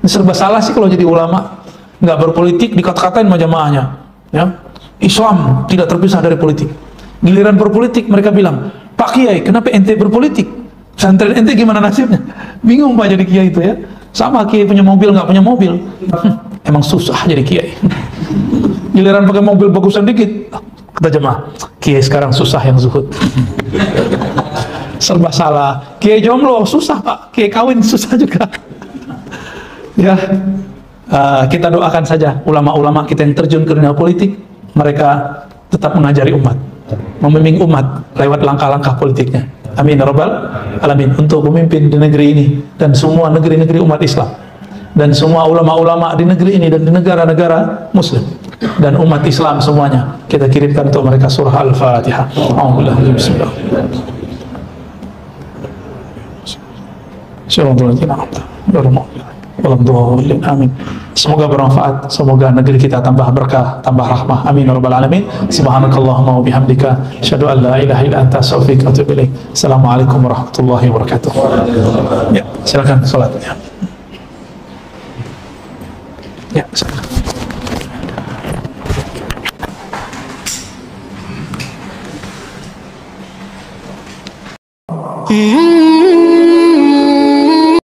Ini serba salah sih kalau jadi ulama. Nggak berpolitik, dikata-katain sama jamaahnya. Ya, Islam tidak terpisah dari politik. Giliran berpolitik mereka bilang, Pak Kiai, kenapa ente berpolitik? Santren ente gimana nasibnya? Bingung Pak jadi kiai itu ya. Sama kiai punya mobil nggak punya mobil, emang susah jadi kiai. Giliran pakai mobil bagusan dikit, kata jemaah, kiai sekarang susah yang zuhud. Serba salah. Kiai jomblo susah Pak, kiai kawin susah juga. Ya. Kita doakan saja ulama-ulama kita yang terjun ke dunia politik, mereka tetap mengajari umat, membimbing umat lewat langkah-langkah politiknya. Amin ya rabbal alamin. Untuk pemimpin di negeri ini dan semua negeri-negeri umat Islam dan semua ulama-ulama di negeri ini dan di negara-negara muslim dan umat Islam semuanya, kita kirimkan untuk mereka surah Al-Fatihah. Bismillah. Amin. Semoga bermanfaat, semoga negeri kita tambah berkah, tambah rahmah. Amin ya rabbal alamin. Subhanakallahumma wa bihamdika, asyhadu an la ilaha illa anta, astaghfiruka wa atubu ilaik. Assalamualaikum warahmatullahi wabarakatuh. Ya, silakan salatnya. Ya, silakan. Mm-hmm.